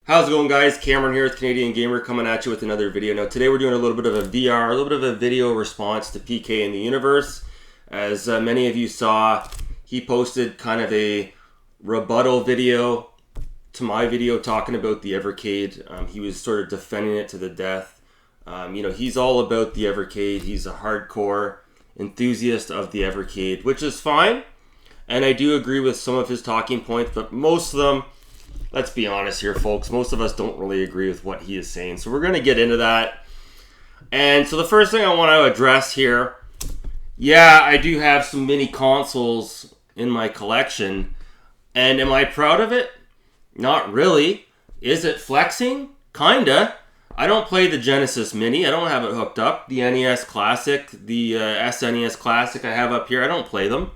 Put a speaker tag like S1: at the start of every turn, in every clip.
S1: How's it going, guys? Cameron here with Canadian Gamer coming at you with another video. Now today we're doing a little bit of a VR, a little bit of a video response to PK in the Universe. As many of you saw, he posted kind of a rebuttal video to my video talking about the Evercade. He was sort of defending it to the death. He's all about the Evercade. He's a hardcore enthusiast of the Evercade, which is fine. And I do agree with some of his talking points, but most of them, let's be honest here, folks, most of us don't really agree with what he is saying. So we're going to get into that. And so the first thing I want to address here, yeah, I do have some mini consoles in my collection. And am I proud of it? Not really. Is it flexing? Kinda. I don't play the Genesis Mini. I don't have it hooked up. The NES Classic, the SNES Classic I have up here, I don't play them.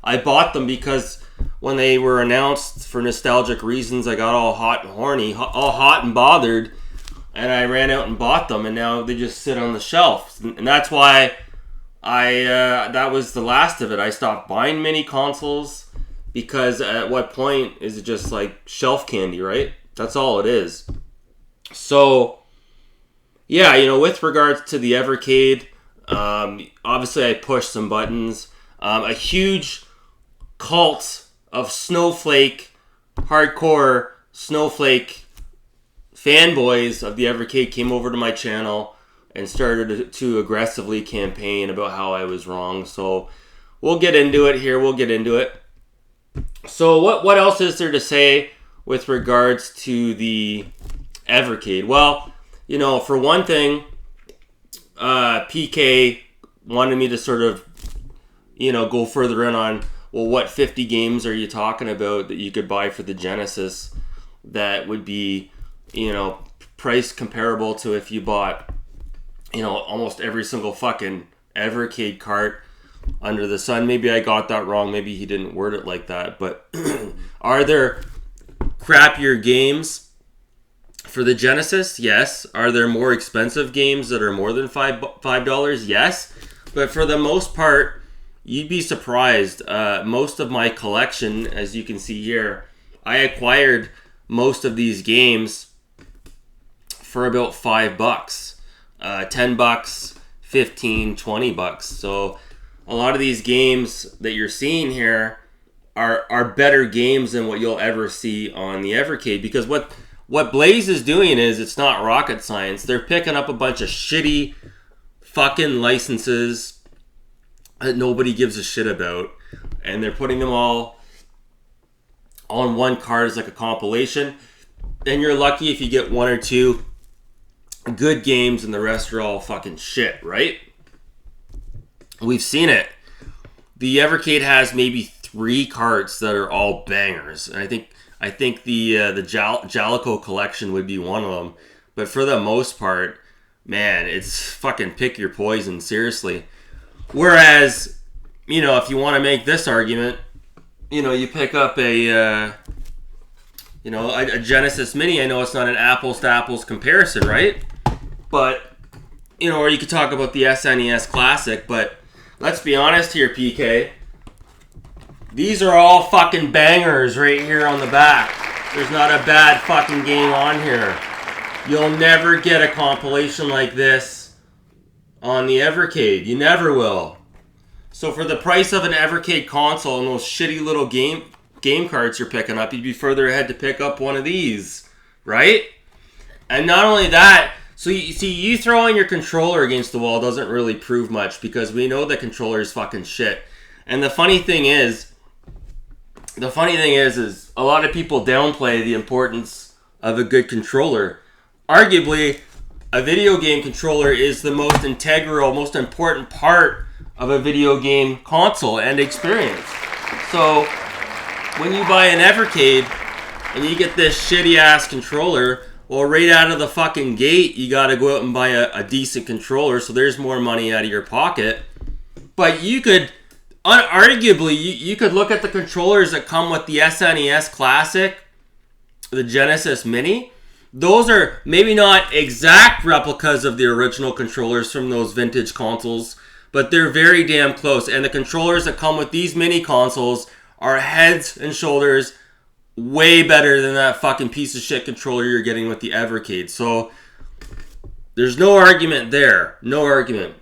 S1: I bought them because when they were announced for nostalgic reasons, I got all hot and horny, all hot and bothered, and I ran out and bought them, and now they just sit on the shelf. And that's why that was the last of it. I stopped buying mini consoles because at what point is it just like shelf candy, right? That's all it is. So, yeah, with regards to the Evercade, obviously I pushed some buttons. A huge cult of snowflake, hardcore snowflake fanboys of the Evercade came over to my channel and started to aggressively campaign about how I was wrong. So we'll get into it here. We'll get into it. So what else is there to say with regards to the Evercade? Well, for one thing, PK wanted me to sort of, go further in on, well, what 50 games are you talking about that you could buy for the Genesis that would be, price comparable to if you bought, almost every single fucking Evercade cart under the sun. Maybe I got that wrong. Maybe he didn't word it like that. But are there crappier games for the Genesis? Yes. Are there more expensive games that are more than $5? Yes. But for the most part, you'd be surprised. Most of my collection, as you can see here, I acquired most of these games for about $5, $10, $15, $20. So a lot of these games that you're seeing here are better games than what you'll ever see on the Evercade, because what Blaze is doing is, it's not rocket science. They're picking up a bunch of shitty fucking licenses that nobody gives a shit about, and they're putting them all on one card as like a compilation, and you're lucky if you get one or two good games and the rest are all fucking shit, right? We've seen it. The Evercade has maybe 3 carts that are all bangers, and I think the Jalico collection would be one of them. But for the most part, man, it's fucking pick your poison, seriously. Whereas, if you want to make this argument, you pick up a Genesis Mini. I know it's not an apples to apples comparison, right? But, or you could talk about the SNES Classic, but let's be honest here, PK. These are all fucking bangers right here on the back. There's not a bad fucking game on here. You'll never get a compilation like this on the Evercade. You never will. So for the price of an Evercade console and those shitty little game cards you're picking up, you'd be further ahead to pick up one of these, right? And not only that, so you throwing your controller against the wall doesn't really prove much, because we know the controller is fucking shit. And the funny thing is a lot of people downplay the importance of a good controller. Arguably, a video game controller is the most integral, most important part of a video game console and experience. So when you buy an Evercade and you get this shitty ass controller, well, right out of the fucking gate, you gotta go out and buy a decent controller, so there's more money out of your pocket. But you could, arguably, you could look at the controllers that come with the SNES Classic, the Genesis Mini. Those are maybe not exact replicas of the original controllers from those vintage consoles, but they're very damn close. And the controllers that come with these mini consoles are heads and shoulders way better than that fucking piece of shit controller you're getting with the Evercade. So there's no argument there. No argument.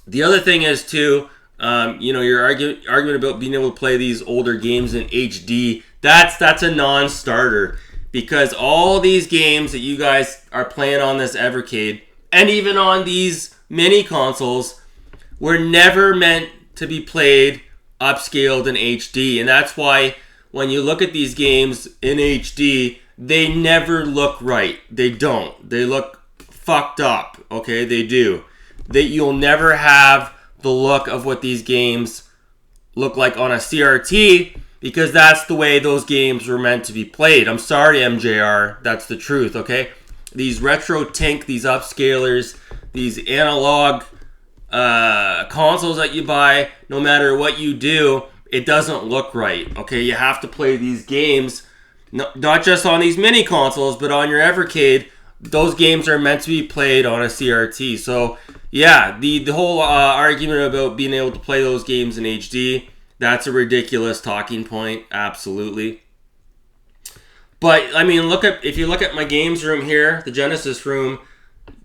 S1: The other thing is too, your argument about being able to play these older games in HD, that's a non-starter, because all these games that you guys are playing on this Evercade and even on these mini consoles were never meant to be played upscaled in HD, and that's why when you look at these games in HD, they never look right. They don't. They look fucked up. Okay, they do. You'll never have the look of what these games look like on a CRT, because that's the way those games were meant to be played. I'm sorry, MJR. That's the truth, okay? These retro tink, these upscalers, these analog consoles that you buy, no matter what you do, it doesn't look right, okay? You have to play these games, not just on these mini consoles, but on your Evercade. Those games are meant to be played on a CRT. So, yeah, the whole argument about being able to play those games in HD, that's a ridiculous talking point, absolutely. But, I mean, if you look at my games room here, the Genesis room,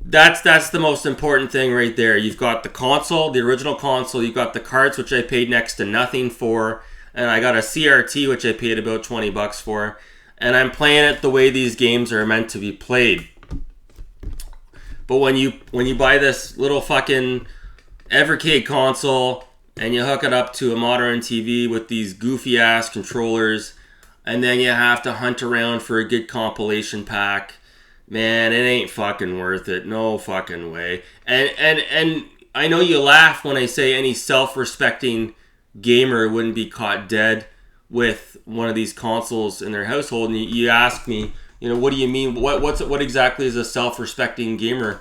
S1: that's the most important thing right there. You've got the console, the original console. You've got the carts, which I paid next to nothing for. And I got a CRT, which I paid about $20 for. And I'm playing it the way these games are meant to be played. But when you buy this little fucking Evercade console and you hook it up to a modern TV with these goofy ass controllers, and then you have to hunt around for a good compilation pack, man, it ain't fucking worth it. No fucking way. And I know you laugh when I say any self-respecting gamer wouldn't be caught dead with one of these consoles in their household, and you ask me, what do you mean? What exactly is a self-respecting gamer?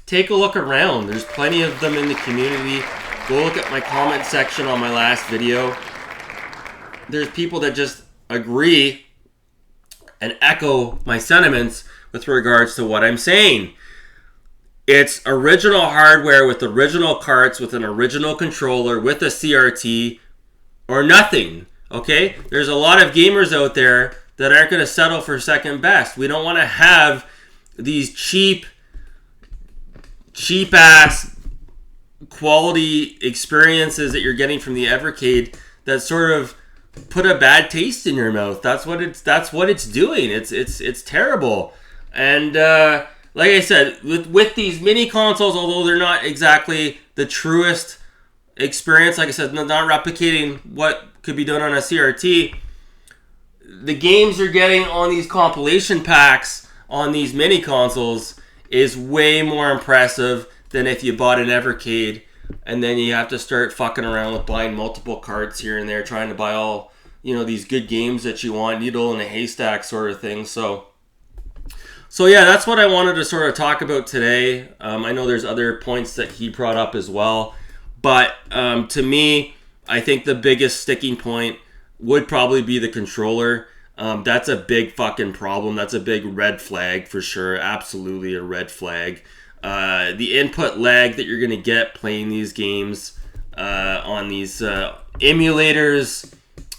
S1: Take a look around. There's plenty of them in the community. Go look at my comment section on my last video. There's people that just agree and echo my sentiments with regards to what I'm saying. It's original hardware with original carts, with an original controller, with a CRT, or nothing. Okay? There's a lot of gamers out there that aren't going to settle for second best. We don't want to have these cheap ass quality experiences that you're getting from the Evercade that sort of put a bad taste in your mouth. That's what it's doing. It's terrible. And like I said, with these mini consoles, although they're not exactly the truest experience, like I said, not replicating what could be done on a CRT, the games you're getting on these compilation packs on these mini consoles is way more impressive than if you bought an Evercade and then you have to start fucking around with buying multiple carts here and there, trying to buy all, these good games that you want, needle in a haystack sort of thing. So yeah, that's what I wanted to sort of talk about today. I know there's other points that he brought up as well, but to me, I think the biggest sticking point would probably be the controller. That's a big fucking problem. That's a big red flag for sure. Absolutely a red flag. The input lag that you're going to get playing these games on these emulators,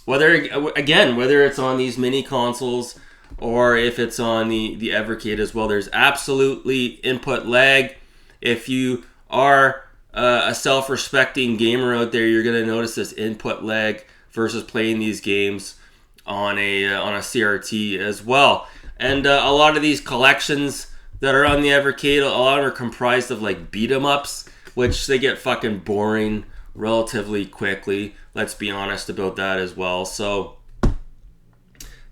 S1: whether it's on these mini consoles or if it's on the Evercade as well, there's absolutely input lag. If you are a self-respecting gamer out there, you're going to notice this input lag versus playing these games on a CRT as well. And a lot of these collections that are on the Evercade, a lot of them are comprised of like beat 'em ups, which they get fucking boring relatively quickly. Let's be honest about that as well. So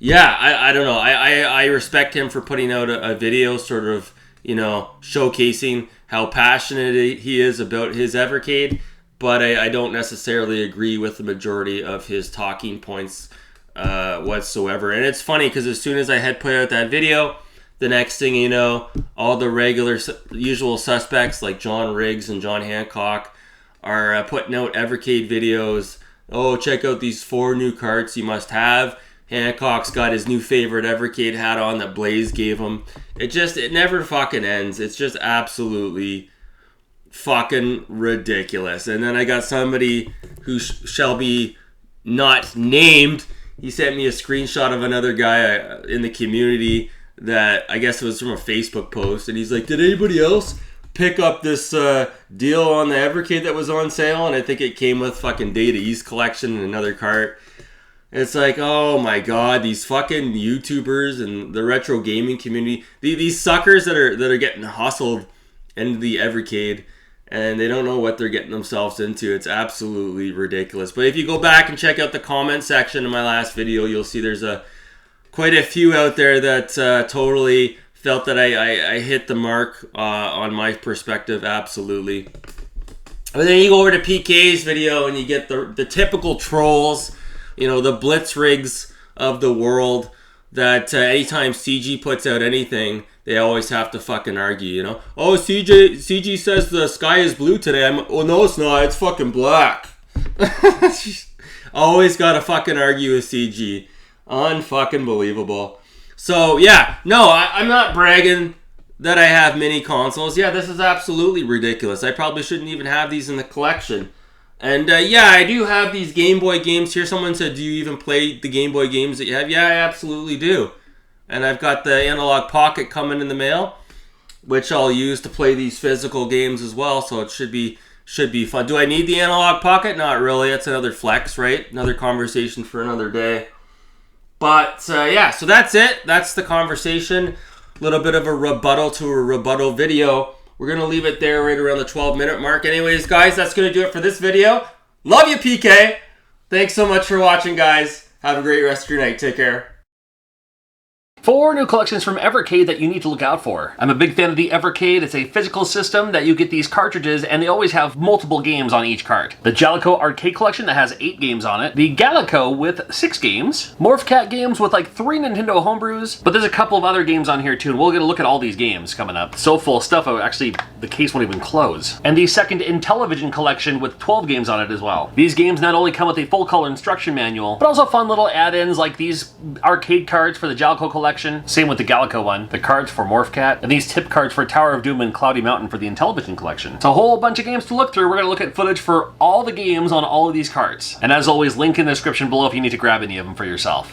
S1: yeah, I don't know. I respect him for putting out a video sort of, showcasing how passionate he is about his Evercade, but I don't necessarily agree with the majority of his talking points whatsoever. And it's funny because as soon as I had put out that video, the next thing you know, all the regular usual suspects like John Riggs and John Hancock are putting out Evercade videos. Oh, check out these 4 new carts you must have. Hancock's got his new favorite Evercade hat on that Blaze gave him. It never fucking ends. It's just absolutely fucking ridiculous. And then I got somebody who shall be not named. he sent me a screenshot of another guy in the community that I guess it was from a Facebook post, and he's like, did anybody else pick up this deal on the Evercade that was on sale? And I think it came with fucking Data East collection and another cart. It's like, oh my god, these fucking YouTubers and the retro gaming community, these suckers that are getting hustled into the Evercade, and they don't know what they're getting themselves into. It's absolutely ridiculous. But if you go back and check out the comment section of my last video, you'll see there's quite a few out there that totally felt that I hit the mark on my perspective. Absolutely. But then you go over to PK's video and you get the typical trolls, the blitz rigs of the world that anytime CG puts out anything, they always have to fucking argue, Oh, CG says the sky is blue today. Oh, no, it's not. It's fucking black. Always gotta fucking argue with CG. Unfucking believable. So, yeah. No, I'm not bragging that I have mini consoles. Yeah, this is absolutely ridiculous. I probably shouldn't even have these in the collection. And, yeah, I do have these Game Boy games here. Someone said, do you even play the Game Boy games that you have? Yeah, I absolutely do. And I've got the Analog Pocket coming in the mail, which I'll use to play these physical games as well. So it should be fun. Do I need the Analog Pocket? Not really. It's another flex, right? Another conversation for another day. But, yeah, so that's it. That's the conversation. A little bit of a rebuttal to a rebuttal video. We're going to leave it there right around the 12-minute mark. Anyways, guys, that's going to do it for this video. Love you, PK. Thanks so much for watching, guys. Have a great rest of your night. Take care.
S2: 4 new collections from Evercade that you need to look out for. I'm a big fan of the Evercade. It's a physical system that you get these cartridges, and they always have multiple games on each cart. The Jalico Arcade Collection that has 8 games on it. The Gallico with 6 games. Morphcat games with like 3 Nintendo homebrews. But there's a couple of other games on here too, and we'll get a look at all these games coming up. So full of stuff, actually the case won't even close. And the second Intellivision Collection with 12 games on it as well. These games not only come with a full color instruction manual, but also fun little add-ins like these arcade cards for the Jalico Collection. Same with the Gallico one, the cards for Morphcat, and these tip cards for Tower of Doom and Cloudy Mountain for the Intellivision collection. It's a whole bunch of games to look through. We're going to look at footage for all the games on all of these cards. And as always, link in the description below if you need to grab any of them for yourself.